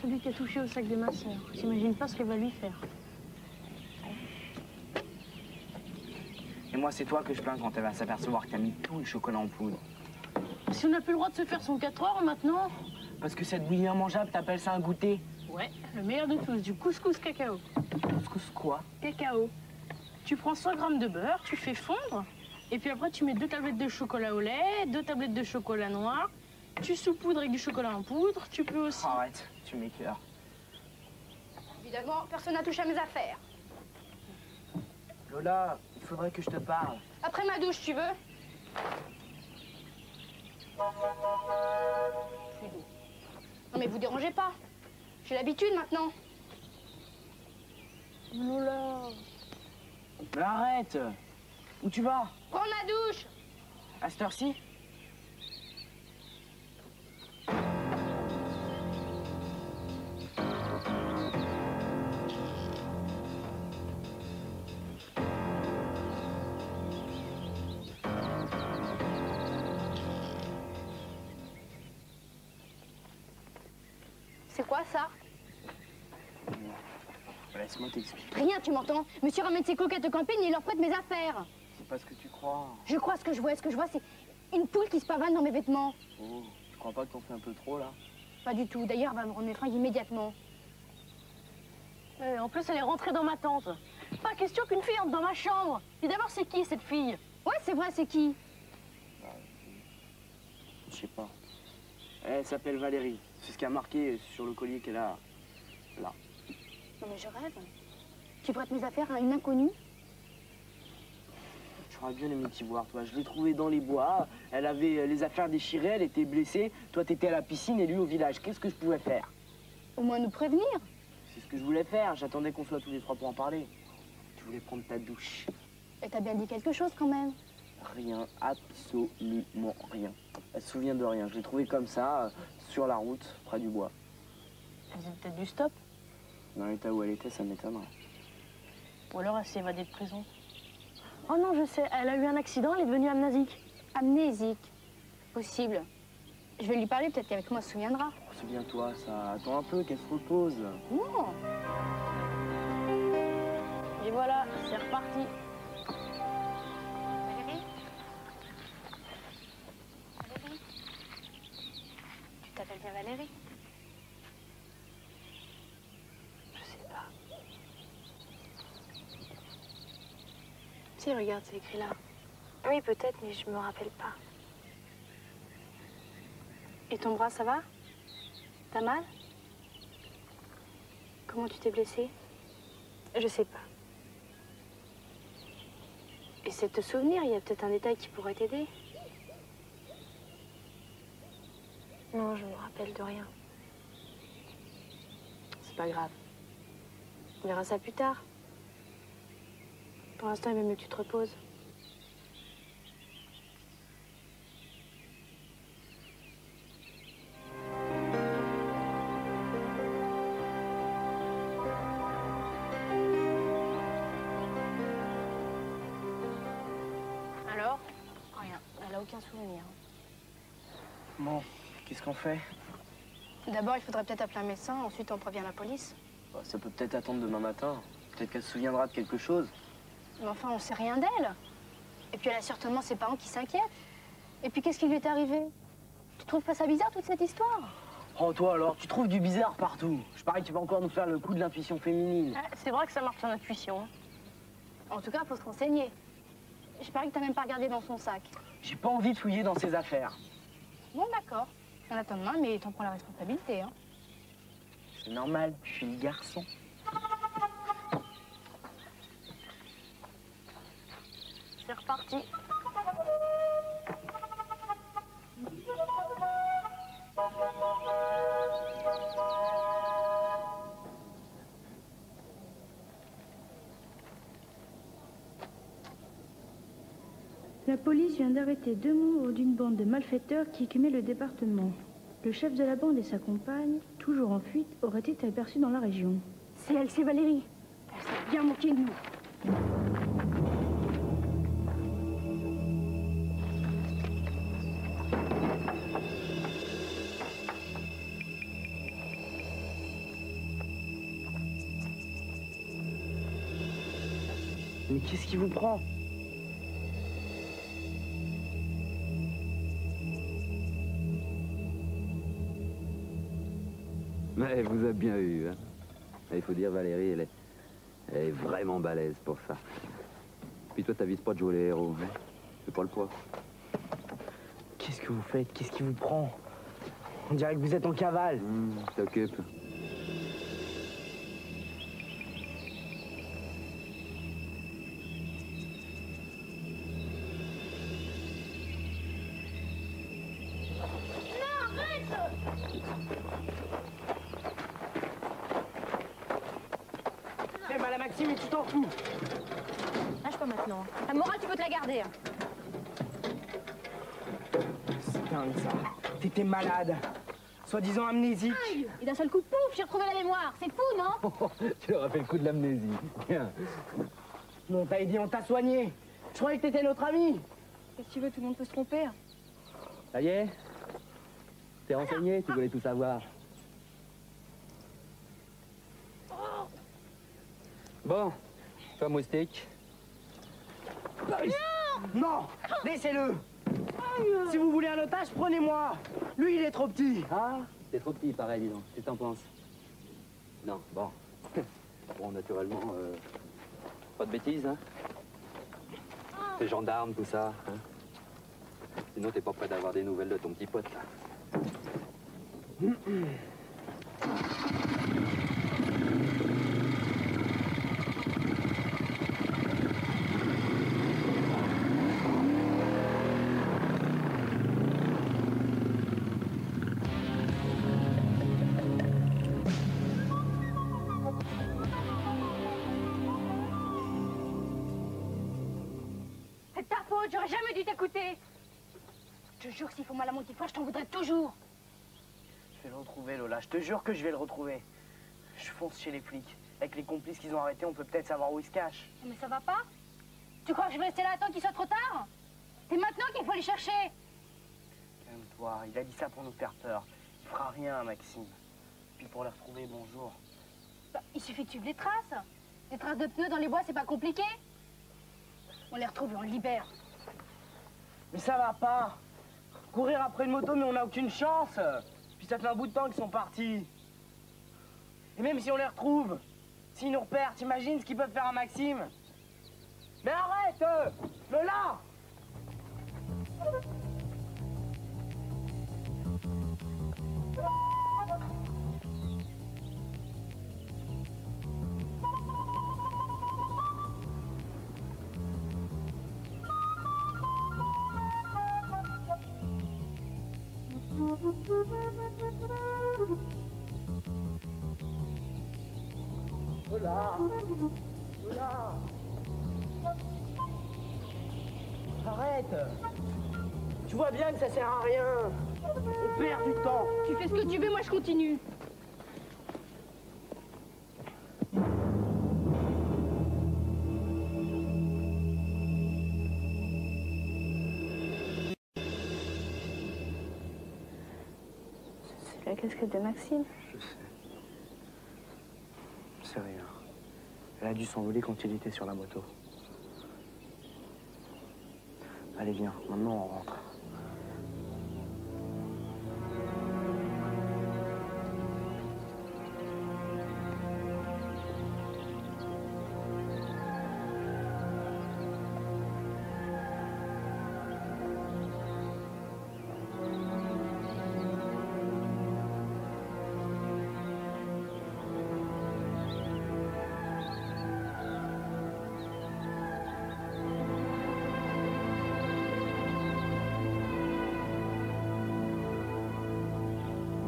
celui qui a touché au sac de ma sœur. J'imagine pas ce qu'elle va lui faire. Et moi, c'est toi que je plains quand elle va s'apercevoir que t'as mis tout le chocolat en poudre. Si on n'a plus le droit de se faire son 4 heures maintenant. Parce que cette bouillie immangeable, t'appelles ça un goûter? Ouais, le meilleur de tous, du couscous cacao. Couscous quoi? Cacao. Tu prends 100 grammes de beurre, tu fais fondre, et puis après tu mets 2 tablettes de chocolat au lait, 2 tablettes de chocolat noir, tu saupoudres avec du chocolat en poudre, tu peux aussi... Arrête, tu m'écœures. Évidemment, personne n'a touché à mes affaires. Lola, il faudrait que je te parle. Après ma douche, tu veux? Non mais vous dérangez pas. J'ai l'habitude maintenant. Lola... Mais arrête! Où tu vas? Prends ma douche. À cette heure-ci? C'est quoi ça? Laisse-moi t'expliquer. Rien, tu m'entends? Monsieur ramène ses coquettes de camping et il leur prête mes affaires. C'est pas ce que tu crois. Je crois ce que je vois. Ce que je vois, c'est une poule qui se pavane dans mes vêtements. Oh, tu crois pas que t'en fais un peu trop, là? Pas du tout. D'ailleurs, elle va me rendre mes fringues immédiatement. En plus, elle est rentrée dans ma tente. Pas question qu'une fille entre dans ma chambre. Et d'abord, c'est qui, cette fille? Ouais, c'est vrai, c'est qui? Je sais pas. Elle s'appelle Valérie. C'est ce qui a marqué sur le collier qu'elle a là. Non mais je rêve. Tu prêtes mes affaires à une inconnue? J'aurais bien aimé t'y voir, toi. Je l'ai trouvée dans les bois. Elle avait les affaires déchirées, elle était blessée. Toi, t'étais à la piscine et lui au village. Qu'est-ce que je pouvais faire? Au moins nous prévenir. C'est ce que je voulais faire. J'attendais qu'on soit tous les trois pour en parler. Tu voulais prendre ta douche. Et t'as bien dit quelque chose quand même. Rien, absolument rien. Elle se souvient de rien. Je l'ai trouvée comme ça, sur la route, près du bois. Elle faisait peut-être du stop. Dans l'état où elle était, ça m'étonnerait. Ou alors elle s'est évadée de prison. Oh non, je sais, elle a eu un accident, elle est devenue amnésique. Amnésique. Possible. Je vais lui parler, peut-être qu'avec moi elle se souviendra. Oh, souviens-toi, ça. Attends un peu, qu'elle se repose. Non. Et voilà, c'est reparti. Valérie? Valérie? Tu t'appelles bien Valérie? Je sais pas. Si, regarde, c'est écrit là. Oui, peut-être, mais je me rappelle pas. Et ton bras, ça va? T'as mal? Comment tu t'es blessée? Je sais pas. Essaie de te souvenir, il y a peut-être un détail qui pourrait t'aider. Non, je me rappelle de rien. C'est pas grave. On verra ça plus tard. Pour l'instant, il vaut mieux que tu te reposes. Alors? Rien, elle a aucun souvenir. Bon, qu'est-ce qu'on fait? D'abord, il faudrait peut-être appeler un médecin, ensuite on prévient la police. Bah, ça peut peut-être attendre demain matin. Peut-être qu'elle se souviendra de quelque chose. Mais enfin, on sait rien d'elle. Et puis elle a certainement ses parents qui s'inquiètent. Et puis qu'est-ce qui lui est arrivé? Tu trouves pas ça bizarre, toute cette histoire? Oh, toi alors, tu trouves du bizarre partout. Je parie que tu vas encore nous faire le coup de l'intuition féminine. Ah, c'est vrai que ça marche ton intuition. Hein. En tout cas, faut se renseigner. Je parie que t'as même pas regardé dans son sac. J'ai pas envie de fouiller dans ses affaires. Bon, d'accord. On attend demain, mais t'en prends la responsabilité, hein. C'est normal, je suis le garçon. C'est reparti. La police vient d'arrêter 2 membres d'une bande de malfaiteurs qui écumaient le département. Le chef de la bande et sa compagne, toujours en fuite, auraient été aperçus dans la région. C'est elle, c'est Valérie. Elle s'est bien moquée de nous. Mais qu'est-ce qui vous prend? Mais elle vous a bien eu, hein. Il faut dire, Valérie, elle est vraiment balèze pour ça. Puis toi, t'avises pas de jouer les héros, hein. C'est pas le poids. Qu'est-ce que vous faites? Qu'est-ce qui vous prend? On dirait que vous êtes en cavale. T'occupe. Eh ben la Maxime, tu t'en fous. Lâche pas maintenant. La morale, tu peux te la garder. C'est dingue ça. T'étais malade. Soi-disant amnésique. Aïe! Et d'un seul coup, pouf, j'ai retrouvé la mémoire. C'est fou, non? Tu leur as fait le coup de l'amnésie. Tiens. Non, t'as aidé, on t'a soigné. Je croyais que t'étais notre ami. Qu'est-ce que tu veux? Tout le monde peut se tromper. Ça y est? T'es renseigné? Tu voulais tout savoir. Bon, toi, moustique. Non, laissez-le. Si vous voulez un otage, prenez-moi. Lui, il est trop petit. Ah, t'es trop petit, pareil, dis donc. Qu'est-ce que t'en penses? Non, bon. Bon, naturellement, pas de bêtises, hein? T'es gendarme, tout ça, hein? Sinon, t'es pas prêt d'avoir des nouvelles de ton petit pote, là. C'est ta faute, j'aurais jamais dû t'écouter. Je te jure que s'il faut mal à mon petit frère, je t'en voudrais toujours. Je vais le retrouver, Lola. Je te jure que je vais le retrouver. Je fonce chez les flics. Avec les complices qu'ils ont arrêtés, on peut peut-être savoir où ils se cachent. Mais ça va pas? Tu crois que je vais rester là à attendre qu'il soit trop tard? C'est maintenant qu'il faut les chercher. Calme-toi. Il a dit ça pour nous faire peur. Il fera rien, Maxime. Puis pour les retrouver, bonjour. Bah, il suffit de suivre les traces. Les traces de pneus dans les bois, c'est pas compliqué. On les retrouve et on les libère. Mais ça va pas. Courir après une moto, mais on n'a aucune chance. Puis ça fait un bout de temps qu'ils sont partis. Et même si on les retrouve, s'ils nous repèrent, t'imagines ce qu'ils peuvent faire à Maxime? Mais arrête, Lola! Lola! Lola! Arrête! Tu vois bien que ça sert à rien. On perd du temps. Tu fais ce que tu veux, moi je continue. C'est la casquette de Maxime. Je sais. C'est rien. Elle a dû s'envoler quand il était sur la moto. Allez, viens. Maintenant, on rentre.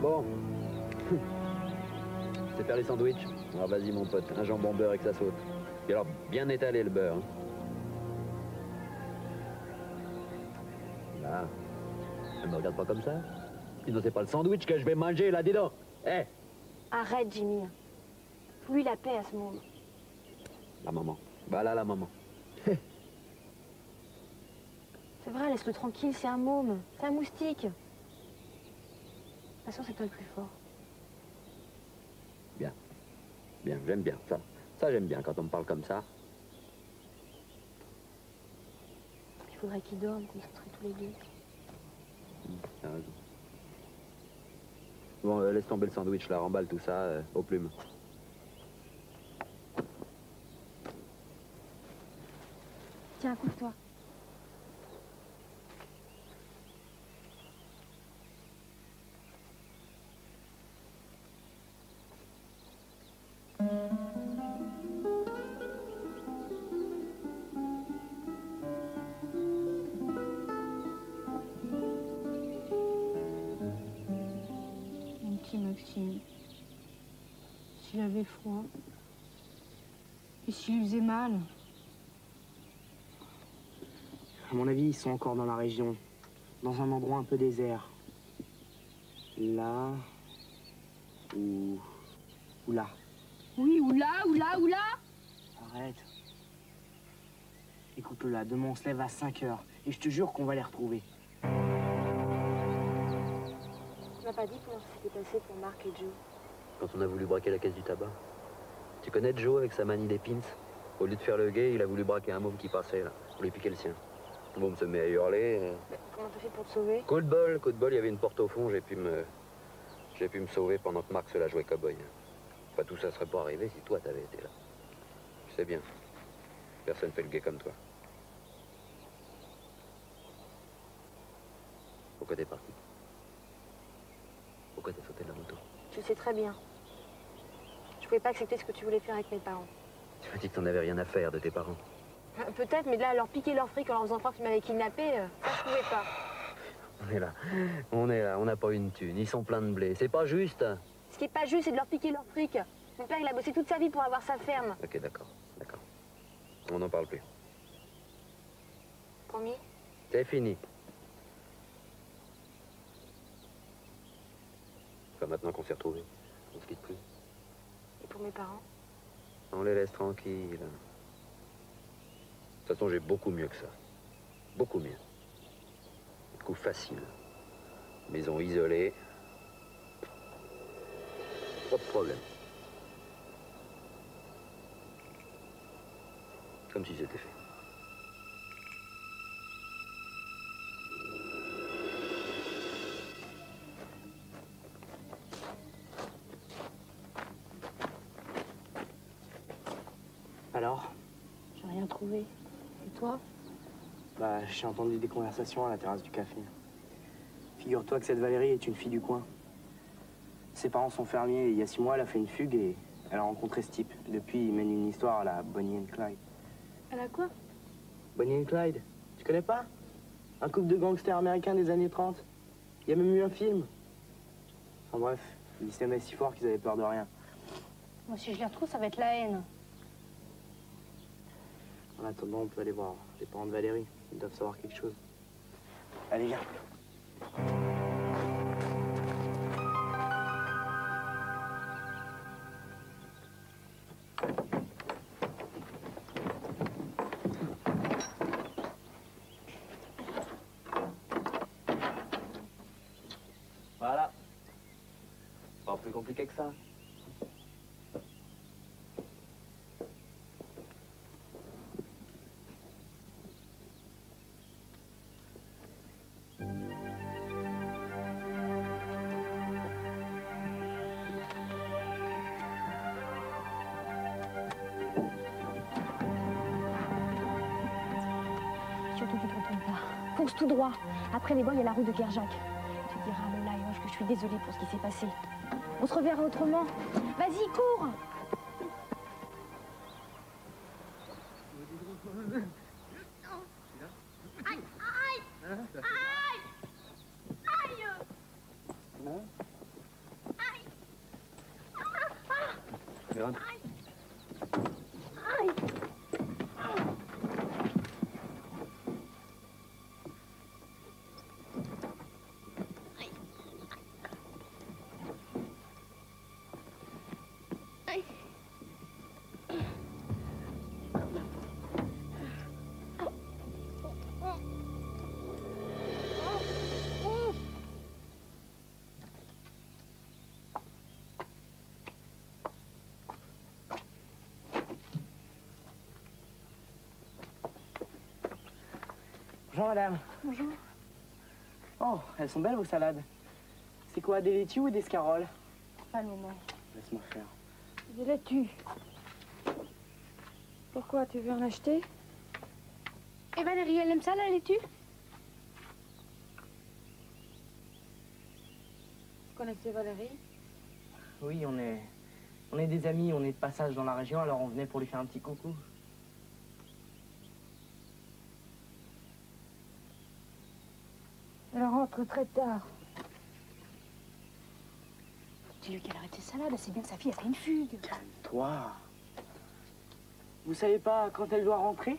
Bon. C'est faire les sandwichs. Alors vas-y mon pote, un jambon beurre avec sa sauce. Et alors bien étalé le beurre. Hein. Là. Ne me regarde pas comme ça. Sinon c'est pas le sandwich que je vais manger là, dis donc. Eh, Arrête, Jimmy. Lui la paix à ce moment. la maman. Voilà la maman. C'est vrai, laisse-le tranquille, c'est un môme. C'est un moustique. De toute façon, c'est toi le plus fort. Bien, j'aime bien ça. Ça j'aime bien quand on me parle comme ça. faudrait qu'ils dorment, comme ça serait tous les deux. T'as raison. Bon, laisse tomber le sandwich là, remballe tout ça aux plumes. Tiens, coupe-toi. Mon petit Maxime, s'il avait froid, et s'il lui faisait mal. À mon avis, ils sont encore dans la région, dans un endroit un peu désert. Là, ou là. Oui, ou là, ou là, ou là. Arrête. Écoute, Lola, demain on se lève à 5 heures, et je te jure qu'on va les retrouver. Tu m'as pas dit comment ça s'était passé pour Marc et Joe. Quand on a voulu braquer la caisse du tabac. Tu connais Joe avec sa manie des pins? Au lieu de faire le gay, il a voulu braquer un môme qui passait là, pour lui piquer le sien. Le môme se met à hurler. Comment t'as fait pour te sauver? Coup de bol, il y avait une porte au fond, j'ai pu me sauver pendant que Marc se la jouait cow-boy. Enfin, tout ça serait pas arrivé si toi t'avais été là. Tu sais bien, personne fait le gay comme toi. Pourquoi t'es parti? Pourquoi t'es sauté de la moto? Tu le sais très bien. Je pouvais pas accepter ce que tu voulais faire avec mes parents. Tu m'as dit que t'en avais rien à faire de tes parents. Peut-être, mais là, leur piquer leur fric en leur faisant croire que tu m'avais kidnappé, ça je pouvais pas. On est là, on n'a pas une thune, ils sont pleins de blé, c'est pas juste. Ce qui est pas juste, c'est de leur piquer leur fric. Mon père, il a bossé toute sa vie pour avoir sa ferme. Ok, d'accord, d'accord. On n'en parle plus. Promis? C'est fini. Enfin, maintenant qu'on s'est retrouvés, on se quitte plus. Et pour mes parents? On les laisse tranquilles. De toute façon, j'ai beaucoup mieux que ça. Beaucoup mieux. Un coup facile. Maison isolée. Pas de problème. Comme si c'était fait. Alors? J'ai rien trouvé. Et toi? Bah, j'ai entendu des conversations à la terrasse du café. Figure-toi que cette Valérie est une fille du coin. Ses parents sont fermiers et il y a 6 mois, elle a fait une fugue et elle a rencontré ce type. Depuis, il mène une histoire à la Bonnie and Clyde. Elle a quoi? Bonnie and Clyde, tu connais pas? Un couple de gangsters américains des années 30. Il y a même eu un film. Enfin bref, ils s'aimaient si fort qu'ils avaient peur de rien. Moi, si je les retrouve, ça va être la haine. En attendant, on peut aller voir les parents de Valérie. Ils doivent savoir quelque chose. Allez, viens. Voilà. Pas plus compliqué que ça. Surtout tu te retournes pas. Fonce tout droit. Après les bois, il y a la rue de Kerjak. Tu diras à Lola et Ange que je suis désolée pour ce qui s'est passé. On se reverra autrement. Vas-y, cours! Bonjour madame. Bonjour. Oh, elles sont belles vos salades. C'est quoi, des laitues ou des scaroles? Pas le moment. Laisse-moi faire. Des laitues. Pourquoi, tu veux en acheter? Et Valérie, elle aime ça, la laitue? Vous connaissez Valérie? Oui, on est des amis, on est de passage dans la région, alors on venait pour lui faire un petit coucou. Elle rentre très tard. Dis-lui qu'elle arrête ses salades, c'est bien que sa fille a fait une fugue. Toi. Vous savez pas quand elle doit rentrer?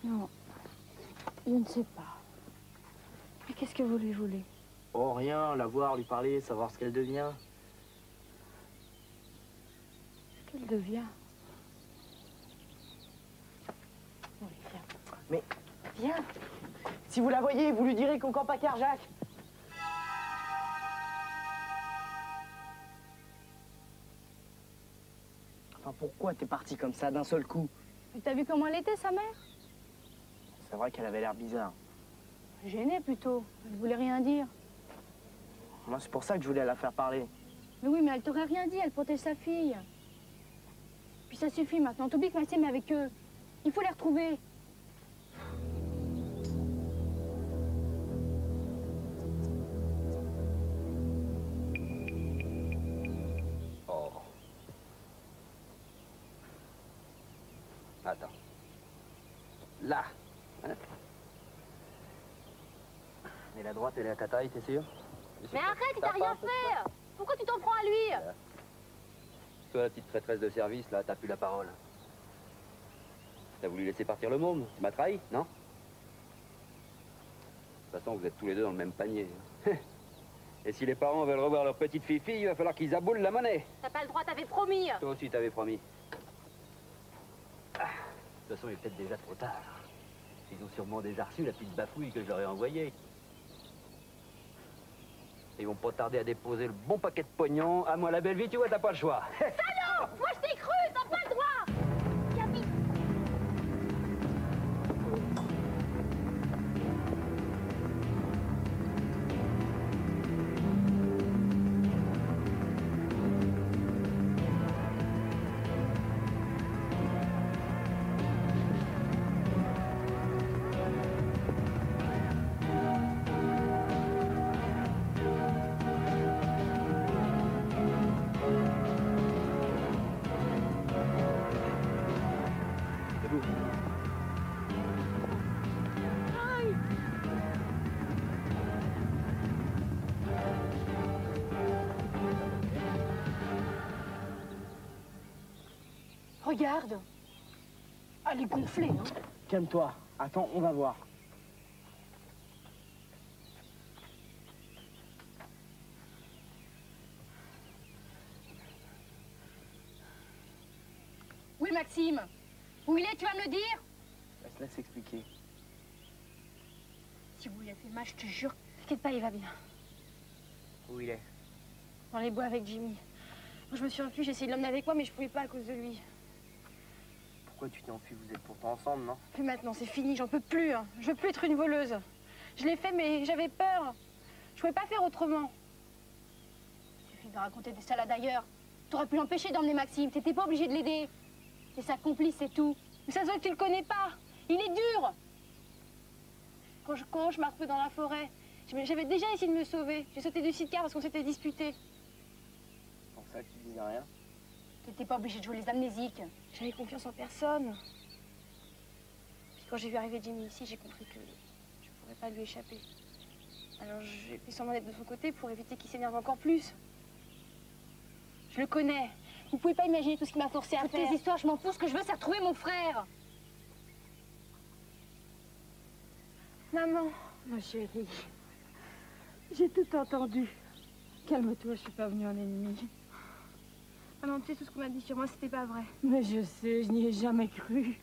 Non, je ne sais pas. Mais qu'est-ce que vous lui voulez? Oh, rien, la voir, lui parler, savoir ce qu'elle devient. Ce qu'elle devient. Oui, viens. Mais Viens. si vous la voyez, vous lui direz qu'on campe à Kerjak. Enfin, pourquoi t'es parti comme ça, d'un seul coup? Mais t'as vu comment elle était, sa mère? C'est vrai qu'elle avait l'air bizarre. Gênée, plutôt. Elle voulait rien dire. Moi, c'est pour ça que je voulais la faire parler. Mais oui, mais elle t'aurait rien dit, elle protège sa fille. Puis ça suffit maintenant. T'oublies que Maxime est avec eux. Il faut les retrouver. Oh. Attends. Là. Hein? Et la droite, elle est à ta taille, t'es sûr? Mais arrête, il t'a rien fait. Pourquoi tu t'en prends à lui? Toi, la petite traîtresse de service, là, t'as plus la parole. T'as voulu laisser partir le môme. Tu m'as trahi, non? De toute façon, vous êtes tous les deux dans le même panier. Et si les parents veulent revoir leur petite fille, il va falloir qu'ils aboulent la monnaie. T'as pas le droit, t'avais promis. Toi aussi, t'avais promis. Ah, de toute façon, il est peut-être déjà trop tard. Ils ont sûrement déjà reçu la petite bafouille que je leur ai envoyée. Ils vont pas tarder à déposer le bon paquet de pognon. À moi, la belle vie, tu vois, t'as pas le choix. Salaud! Moi, je t'ai cru, t'as pas le droit. Viens vite. Debout. Regarde. Elle est gonflée, hein. Calme-toi. Attends, on va voir. Où est Maxime? Où il est, tu vas me le dire? Laisse expliquer. Si vous lui avez fait mal, je te jure. T'inquiète pas, il va bien. Où il est? Dans les bois avec Jimmy. Moi, je me suis enfuie, j'ai essayé de l'emmener avec moi, mais je pouvais pas à cause de lui. Pourquoi tu t'es enfui? Vous êtes pourtant ensemble, non? Puis maintenant, c'est fini, j'en peux plus. Hein. Je veux plus être une voleuse. Je l'ai fait, mais j'avais peur. Je pouvais pas faire autrement. Il suffit de raconter des salades ailleurs. T'aurais pu l'empêcher d'emmener Maxime. T'étais pas obligé de l'aider. C'est sa complice, c'est tout. Mais ça se voit que tu le connais pas. Il est dur. Quand je cours, je marche peu dans la forêt. J'avais déjà essayé de me sauver. J'ai sauté du sidecar parce qu'on s'était disputé. Pour ça, tu disais rien? T'étais pas obligé de jouer les amnésiques. J'avais confiance en personne. Puis quand j'ai vu arriver Jimmy ici, j'ai compris que je pourrais pas lui échapper. Alors j'ai fait semblant d'être de son côté pour éviter qu'il s'énerve encore plus. Je le connais. Vous pouvez pas imaginer tout ce qu'il m'a forcé à faire. Toutes tes histoires, je m'en fous. Ce que je veux, c'est retrouver mon frère. Maman. Ma chérie, j'ai tout entendu. Calme-toi, je suis pas venue en ennemi. Maman, tu sais, tout ce qu'on m'a dit sur moi, c'était pas vrai. Mais je sais, je n'y ai jamais cru.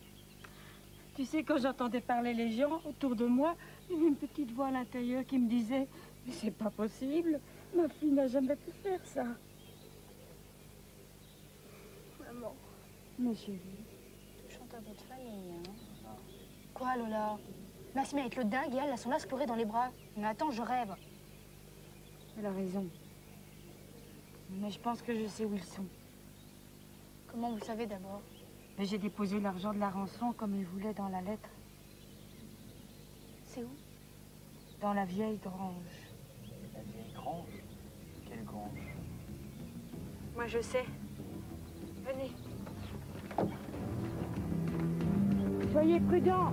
Tu sais, quand j'entendais parler les gens autour de moi, il y avait une petite voix à l'intérieur qui me disait « Mais c'est pas possible, ma fille n'a jamais pu faire ça. » Maman, Ma chérie, touchante à votre famille, hein. Quoi, Lola? Maxime avec le dingue et elle, elles sont là, se pleurer dans les bras. Mais attends, je rêve. Elle a raison. Mais je pense que je sais où ils sont. Comment vous le savez d'abord? Mais j'ai déposé l'argent de la rançon comme il voulait dans la lettre. C'est où? Dans la vieille grange. La vieille grange? Quelle grange? Moi, je sais. Venez. Soyez prudents.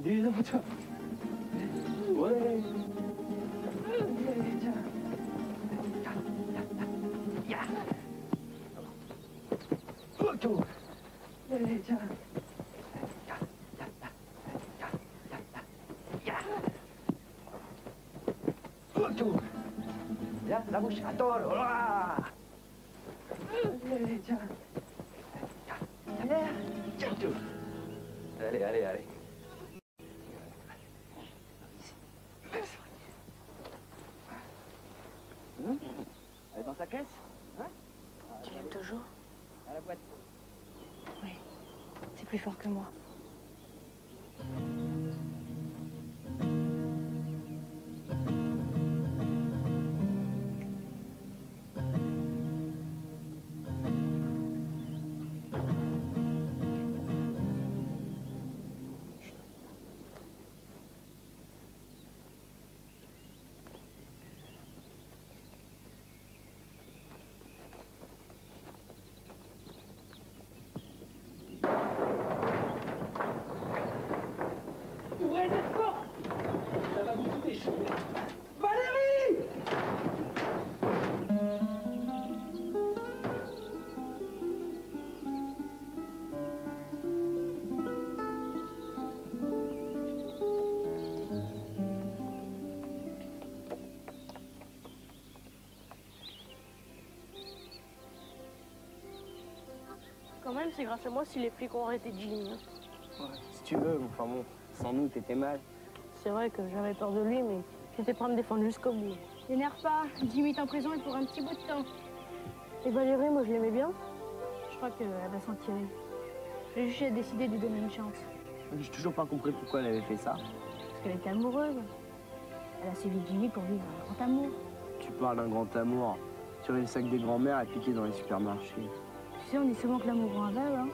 Dis donc, toi. Ouais. Ya, la bouche à tort. Allez, allez, allez. Elle est dans sa caisse? Hein? Tu l'aimes toujours? À la boîte. Oui, c'est plus fort que moi. Quand même, c'est grâce à moi si les flics ont arrêté Jimmy. Ouais, si tu veux, enfin bon, sans nous, t'étais mal. C'est vrai que j'avais peur de lui, mais j'étais prêt à me défendre jusqu'au bout. T'énerve pas, Jimmy est en prison et pour un petit bout de temps. Et Valérie, moi, je l'aimais bien. Je crois qu'elle va s'en tirer. J'ai juste décidé de lui donner une chance. J'ai toujours pas compris pourquoi elle avait fait ça. Parce qu'elle était amoureuse. Elle a suivi Jimmy pour vivre un grand amour. Tu parles d'un grand amour. Tirer le sac des grands-mères et piquer dans les supermarchés. Tu sais, on dit souvent que l'amour rend aveugle, hein.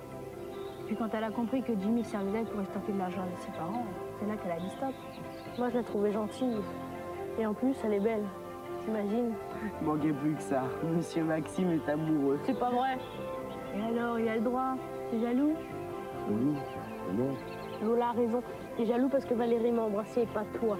Puis quand elle a compris que Jimmy servait d'elle pour extorquer de l'argent avec ses parents, c'est là qu'elle a dit stop. Moi, je la trouvais gentille. Et en plus, elle est belle. T'imagines? Manquait plus que ça. Monsieur Maxime est amoureux. C'est pas vrai. Et alors, il a le droit. T'es jaloux? Oui, non. Lola a raison. T'es jaloux parce que Valérie m'a embrassé et pas toi.